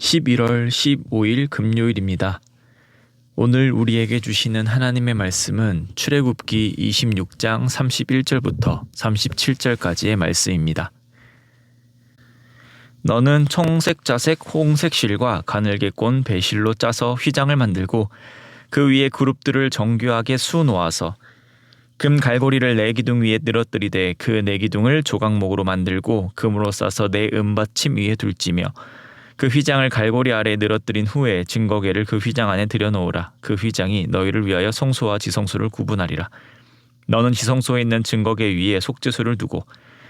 11월 15일 금요일입니다. 오늘 우리에게 주시는 하나님의 말씀은 출애굽기 26장 31절부터 37절까지의 말씀입니다. 너는 청색, 자색, 홍색 실과 가늘게 꼰 배실로 짜서 휘장을 만들고 그 위에 그룹들을 정교하게 수놓아서 금 갈고리를 네 기둥 위에 늘어뜨리되 그 네 기둥을 조각목으로 만들고 금으로 싸서 네 은받침 위에 둘지며 그 휘장을 갈고리 아래에 늘어뜨린 후에 증거궤를 그 휘장 안에 들여놓으라. 그 휘장이 너희를 위하여 성소와 지성소를 구분하리라. 너는 지성소에 있는 증거궤 위에 속죄소를 두고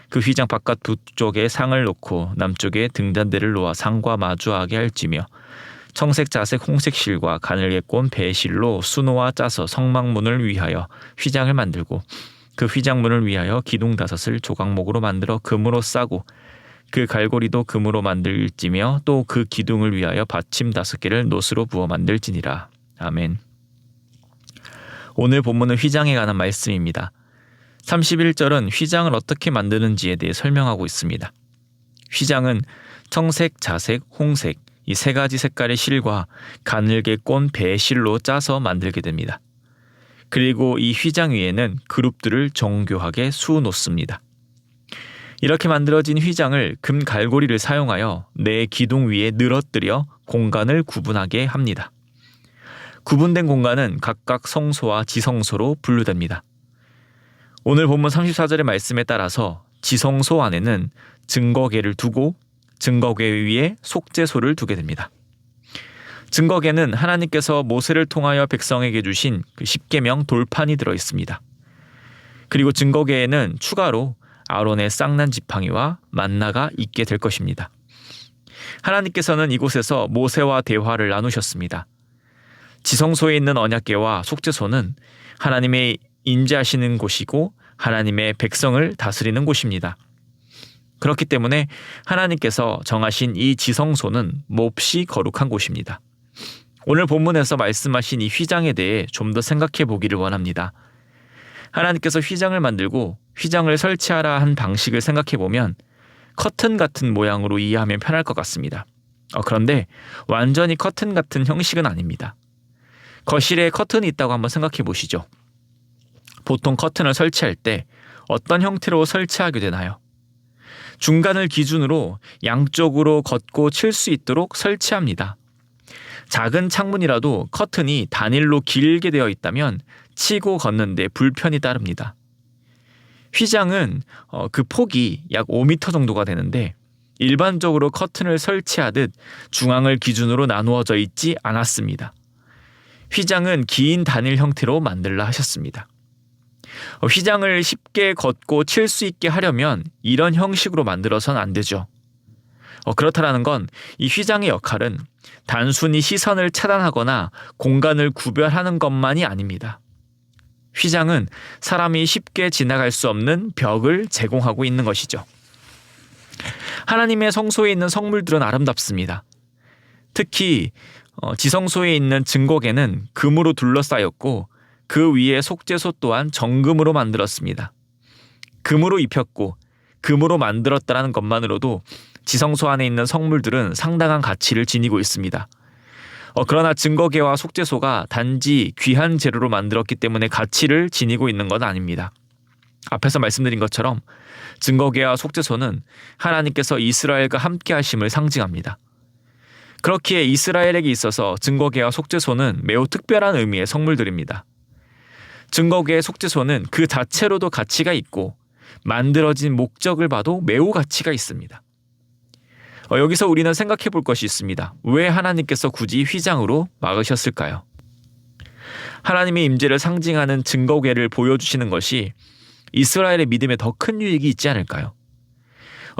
그 휘장 바깥 북쪽에 상을 놓고 남쪽에 등잔대를 놓아 상과 마주하게 할지며 청색, 자색, 홍색 실과 가늘게 꼰 배실로 수놓아 짜서 성막문을 위하여 휘장을 만들고 그 휘장문을 위하여 기둥 5을 조각목으로 만들어 금으로 싸고 그 갈고리도 금으로 만들지며 또 그 기둥을 위하여 받침 5개를 노스로 부어 만들지니라. 아멘. 오늘 본문은 휘장에 관한 말씀입니다. 31절은 휘장을 어떻게 만드는지에 대해 설명하고 있습니다. 휘장은 청색, 자색, 홍색 이 3가지 색깔의 실과 가늘게 꼰 배실로 짜서 만들게 됩니다. 그리고 이 휘장 위에는 그룹들을 정교하게 수놓습니다. 이렇게 만들어진 휘장을 금 갈고리를 사용하여 네 기둥 위에 늘어뜨려 공간을 구분하게 합니다. 구분된 공간은 각각 성소와 지성소로 분류됩니다. 오늘 본문 34절의 말씀에 따라서 지성소 안에는 증거궤를 두고 증거궤 위에 속죄소를 두게 됩니다. 증거궤는 하나님께서 모세를 통하여 백성에게 주신 그 십계명 돌판이 들어 있습니다. 그리고 증거궤에는 추가로 아론의 쌍난 지팡이와 만나가 있게 될 것입니다. 하나님께서는 이곳에서 모세와 대화를 나누셨습니다. 지성소에 있는 언약궤와 속죄소는 하나님의 임재하시는 곳이고 하나님의 백성을 다스리는 곳입니다. 그렇기 때문에 하나님께서 정하신 이 지성소는 몹시 거룩한 곳입니다. 오늘 본문에서 말씀하신 이 휘장에 대해 좀 더 생각해 보기를 원합니다. 하나님께서 휘장을 만들고 휘장을 설치하라 한 방식을 생각해 보면 커튼 같은 모양으로 이해하면 편할 것 같습니다. 그런데 완전히 커튼 같은 형식은 아닙니다. 거실에 커튼이 있다고 한번 생각해 보시죠. 보통 커튼을 설치할 때 어떤 형태로 설치하게 되나요? 중간을 기준으로 양쪽으로 걷고 칠 수 있도록 설치합니다. 작은 창문이라도 커튼이 단일로 길게 되어 있다면 치고 걷는데 불편이 따릅니다. 휘장은 그 폭이 약 5m 정도가 되는데 일반적으로 커튼을 설치하듯 중앙을 기준으로 나누어져 있지 않았습니다. 휘장은 긴 단일 형태로 만들라 하셨습니다. 휘장을 쉽게 걷고 칠 수 있게 하려면 이런 형식으로 만들어서는 안 되죠. 그렇다라는 건 이 휘장의 역할은 단순히 시선을 차단하거나 공간을 구별하는 것만이 아닙니다. 휘장은 사람이 쉽게 지나갈 수 없는 벽을 제공하고 있는 것이죠. 하나님의 성소에 있는 성물들은 아름답습니다. 특히 지성소에 있는 증거궤는 금으로 둘러싸였고 그 위에 속죄소 또한 정금으로 만들었습니다. 금으로 입혔고 금으로 만들었다는 것만으로도 지성소 안에 있는 성물들은 상당한 가치를 지니고 있습니다. 그러나 증거궤와 속죄소가 단지 귀한 재료로 만들었기 때문에 가치를 지니고 있는 건 아닙니다. 앞에서 말씀드린 것처럼 증거궤와 속죄소는 하나님께서 이스라엘과 함께 하심을 상징합니다. 그렇기에 이스라엘에게 있어서 증거궤와 속죄소는 매우 특별한 의미의 성물들입니다. 증거궤의 속죄소는 그 자체로도 가치가 있고 만들어진 목적을 봐도 매우 가치가 있습니다. 여기서 우리는 생각해 볼 것이 있습니다. 왜 하나님께서 굳이 휘장으로 막으셨을까요? 하나님의 임재를 상징하는 증거궤를 보여주시는 것이 이스라엘의 믿음에 더 큰 유익이 있지 않을까요?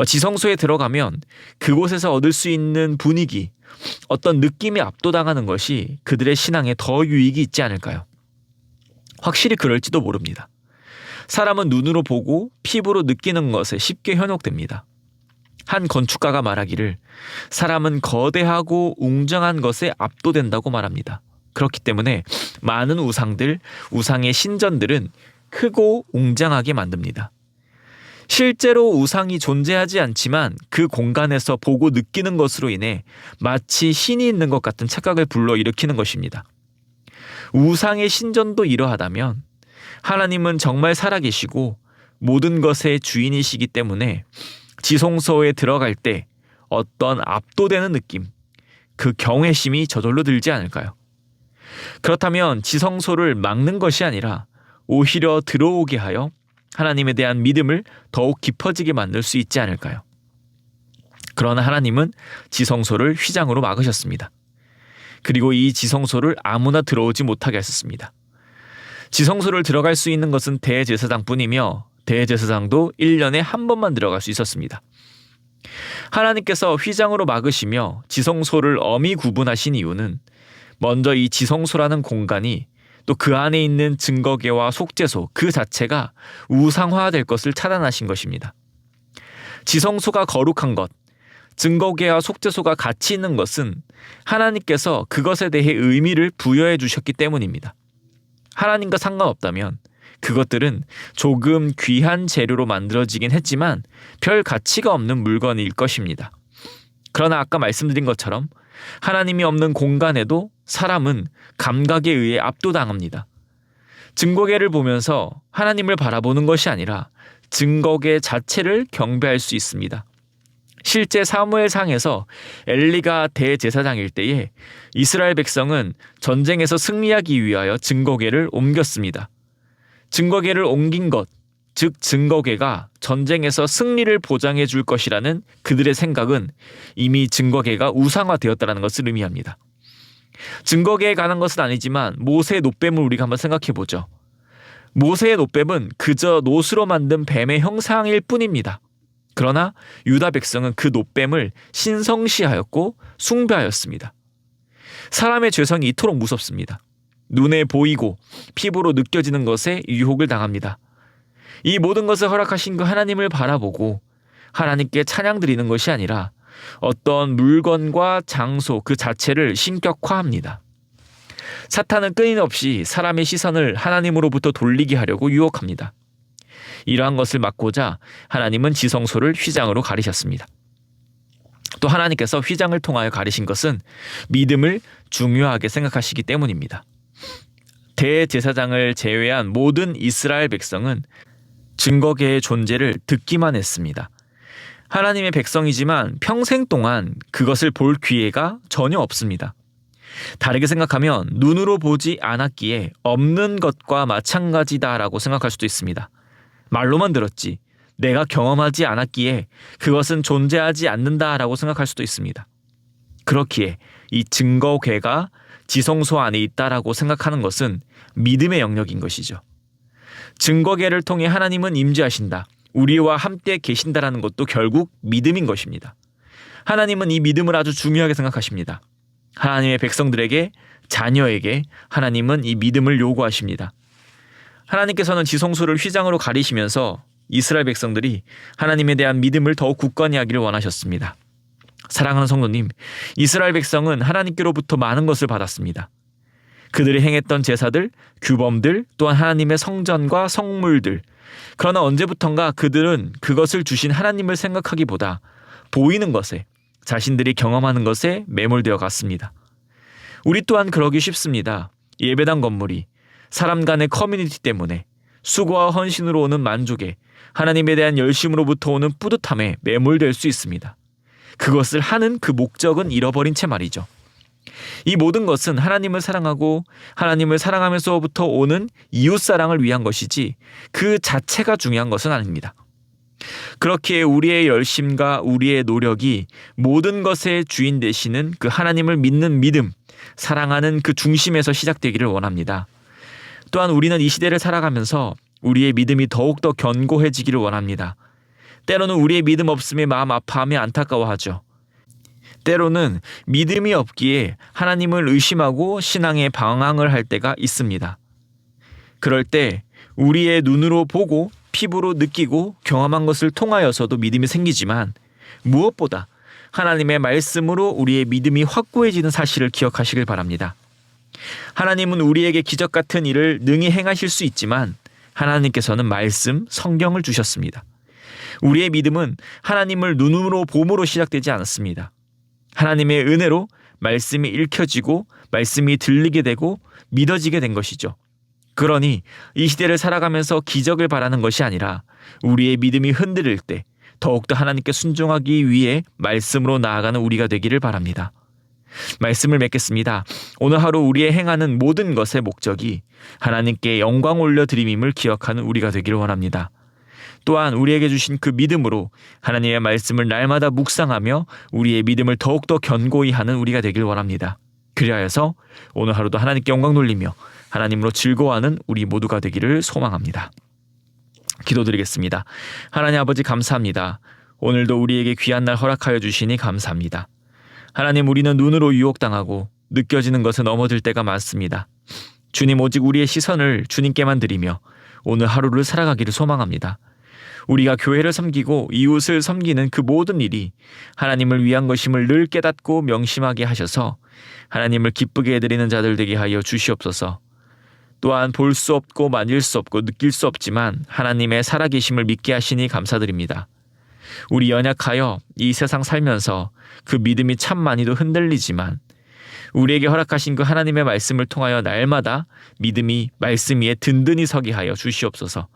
지성소에 들어가면 그곳에서 얻을 수 있는 분위기, 어떤 느낌에 압도당하는 것이 그들의 신앙에 더 유익이 있지 않을까요? 확실히 그럴지도 모릅니다. 사람은 눈으로 보고 피부로 느끼는 것에 쉽게 현혹됩니다. 한 건축가가 말하기를 사람은 거대하고 웅장한 것에 압도된다고 말합니다. 그렇기 때문에 많은 우상의 신전들은 크고 웅장하게 만듭니다. 실제로 우상이 존재하지 않지만 그 공간에서 보고 느끼는 것으로 인해 마치 신이 있는 것 같은 착각을 불러일으키는 것입니다. 우상의 신전도 이러하다면 하나님은 정말 살아계시고 모든 것의 주인이시기 때문에 지성소에 들어갈 때 어떤 압도되는 느낌, 그 경외심이 저절로 들지 않을까요? 그렇다면 지성소를 막는 것이 아니라 오히려 들어오게 하여 하나님에 대한 믿음을 더욱 깊어지게 만들 수 있지 않을까요? 그러나 하나님은 지성소를 휘장으로 막으셨습니다. 그리고 이 지성소를 아무나 들어오지 못하게 하셨습니다. 지성소를 들어갈 수 있는 것은 대제사장뿐이며 대제사장도 1년에 한 번만 들어갈 수 있었습니다. 하나님께서 휘장으로 막으시며 지성소를 엄히 구분하신 이유는 먼저 이 지성소라는 공간이 또 그 안에 있는 증거궤와 속죄소 그 자체가 우상화될 것을 차단하신 것입니다. 지성소가 거룩한 것, 증거궤와 속죄소가 같이 있는 것은 하나님께서 그것에 대해 의미를 부여해 주셨기 때문입니다. 하나님과 상관없다면 그것들은 조금 귀한 재료로 만들어지긴 했지만 별 가치가 없는 물건일 것입니다. 그러나 아까 말씀드린 것처럼 하나님이 없는 공간에도 사람은 감각에 의해 압도당합니다. 증거궤를 보면서 하나님을 바라보는 것이 아니라 증거궤 자체를 경배할 수 있습니다. 실제 사무엘상에서 엘리가 대제사장일 때에 이스라엘 백성은 전쟁에서 승리하기 위하여 증거궤를 옮겼습니다. 증거궤를 옮긴 것, 즉 증거궤가 전쟁에서 승리를 보장해 줄 것이라는 그들의 생각은 이미 증거궤가 우상화되었다는 것을 의미합니다. 증거궤에 관한 것은 아니지만 모세의 놋뱀을 우리가 한번 생각해 보죠. 모세의 놋뱀은 그저 놋으로 만든 뱀의 형상일 뿐입니다. 그러나 유다 백성은 그 놋뱀을 신성시하였고 숭배하였습니다. 사람의 죄성이 이토록 무섭습니다. 눈에 보이고 피부로 느껴지는 것에 유혹을 당합니다. 이 모든 것을 허락하신 그 하나님을 바라보고 하나님께 찬양 드리는 것이 아니라 어떤 물건과 장소 그 자체를 신격화합니다. 사탄은 끊임없이 사람의 시선을 하나님으로부터 돌리게 하려고 유혹합니다. 이러한 것을 막고자 하나님은 지성소를 휘장으로 가리셨습니다. 또 하나님께서 휘장을 통하여 가리신 것은 믿음을 중요하게 생각하시기 때문입니다. 대제사장을 제외한 모든 이스라엘 백성은 증거궤의 존재를 듣기만 했습니다. 하나님의 백성이지만 평생 동안 그것을 볼 기회가 전혀 없습니다. 다르게 생각하면 눈으로 보지 않았기에 없는 것과 마찬가지다라고 생각할 수도 있습니다. 말로만 들었지 내가 경험하지 않았기에 그것은 존재하지 않는다라고 생각할 수도 있습니다. 그렇기에 이 증거궤가 지성소 안에 있다라고 생각하는 것은 믿음의 영역인 것이죠. 증거궤를 통해 하나님은 임재하신다, 우리와 함께 계신다라는 것도 결국 믿음인 것입니다. 하나님은 이 믿음을 아주 중요하게 생각하십니다. 하나님의 백성들에게, 자녀에게 하나님은 이 믿음을 요구하십니다. 하나님께서는 지성소를 휘장으로 가리시면서 이스라엘 백성들이 하나님에 대한 믿음을 더욱 굳건히 하기를 원하셨습니다. 사랑하는 성도님, 이스라엘 백성은 하나님께로부터 많은 것을 받았습니다. 그들이 행했던 제사들, 규범들, 또한 하나님의 성전과 성물들. 그러나 언제부턴가 그들은 그것을 주신 하나님을 생각하기보다 보이는 것에, 자신들이 경험하는 것에 매몰되어 갔습니다. 우리 또한 그러기 쉽습니다. 예배당 건물이 사람 간의 커뮤니티 때문에, 수고와 헌신으로 오는 만족에, 하나님에 대한 열심으로부터 오는 뿌듯함에 매몰될 수 있습니다. 그것을 하는 그 목적은 잃어버린 채 말이죠. 이 모든 것은 하나님을 사랑하고 하나님을 사랑하면서부터 오는 이웃사랑을 위한 것이지 그 자체가 중요한 것은 아닙니다. 그렇기에 우리의 열심과 우리의 노력이 모든 것의 주인 되시는 그 하나님을 믿는 믿음, 사랑하는 그 중심에서 시작되기를 원합니다. 또한 우리는 이 시대를 살아가면서 우리의 믿음이 더욱더 견고해지기를 원합니다. 때로는 우리의 믿음 없음에 마음 아파하며 안타까워하죠. 때로는 믿음이 없기에 하나님을 의심하고 신앙에 방황을 할 때가 있습니다. 그럴 때 우리의 눈으로 보고 피부로 느끼고 경험한 것을 통하여서도 믿음이 생기지만 무엇보다 하나님의 말씀으로 우리의 믿음이 확고해지는 사실을 기억하시길 바랍니다. 하나님은 우리에게 기적 같은 일을 능히 행하실 수 있지만 하나님께서는 말씀, 성경을 주셨습니다. 우리의 믿음은 하나님을 눈으로 봄으로 시작되지 않았습니다. 하나님의 은혜로 말씀이 읽혀지고 말씀이 들리게 되고 믿어지게 된 것이죠. 그러니 이 시대를 살아가면서 기적을 바라는 것이 아니라 우리의 믿음이 흔들릴 때 더욱더 하나님께 순종하기 위해 말씀으로 나아가는 우리가 되기를 바랍니다. 말씀을 맺겠습니다. 오늘 하루 우리의 행하는 모든 것의 목적이 하나님께 영광 올려드림임을 기억하는 우리가 되기를 원합니다. 또한 우리에게 주신 그 믿음으로 하나님의 말씀을 날마다 묵상하며 우리의 믿음을 더욱더 견고히 하는 우리가 되길 원합니다. 그리하여서 오늘 하루도 하나님께 영광 돌리며 하나님으로 즐거워하는 우리 모두가 되기를 소망합니다. 기도드리겠습니다. 하나님 아버지 감사합니다. 오늘도 우리에게 귀한 날 허락하여 주시니 감사합니다. 하나님, 우리는 눈으로 유혹당하고 느껴지는 것에 넘어질 때가 많습니다. 주님, 오직 우리의 시선을 주님께만 드리며 오늘 하루를 살아가기를 소망합니다. 우리가 교회를 섬기고 이웃을 섬기는 그 모든 일이 하나님을 위한 것임을 늘 깨닫고 명심하게 하셔서 하나님을 기쁘게 해드리는 자들 되게 하여 주시옵소서. 또한 볼 수 없고 만질 수 없고 느낄 수 없지만 하나님의 살아계심을 믿게 하시니 감사드립니다. 우리 연약하여 이 세상 살면서 그 믿음이 참 많이도 흔들리지만 우리에게 허락하신 그 하나님의 말씀을 통하여 날마다 믿음이 말씀 위에 든든히 서게 하여 주시옵소서.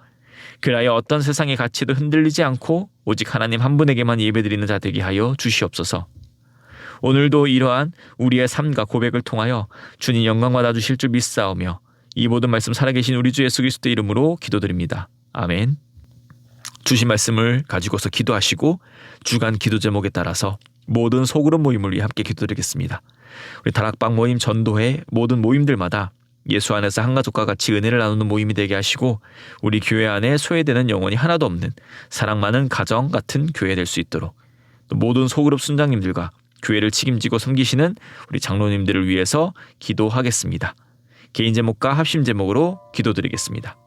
그리하여 어떤 세상의 가치도 흔들리지 않고 오직 하나님 한 분에게만 예배드리는 자 되게 하여 주시옵소서. 오늘도 이러한 우리의 삶과 고백을 통하여 주님 영광 받아 주실 줄 믿사오며 이 모든 말씀 살아계신 우리 주 예수 그리스도 이름으로 기도드립니다. 아멘. 주신 말씀을 가지고서 기도하시고 주간 기도 제목에 따라서 모든 소그룹 모임을 위해 함께 기도드리겠습니다. 우리 다락방 모임 전도회 모든 모임들마다 예수 안에서 한 가족과 같이 은혜를 나누는 모임이 되게 하시고 우리 교회 안에 소외되는 영혼이 하나도 없는 사랑 많은 가정 같은 교회 될 수 있도록 또 모든 소그룹 순장님들과 교회를 책임지고 섬기시는 우리 장로님들을 위해서 기도하겠습니다. 개인 제목과 합심 제목으로 기도드리겠습니다.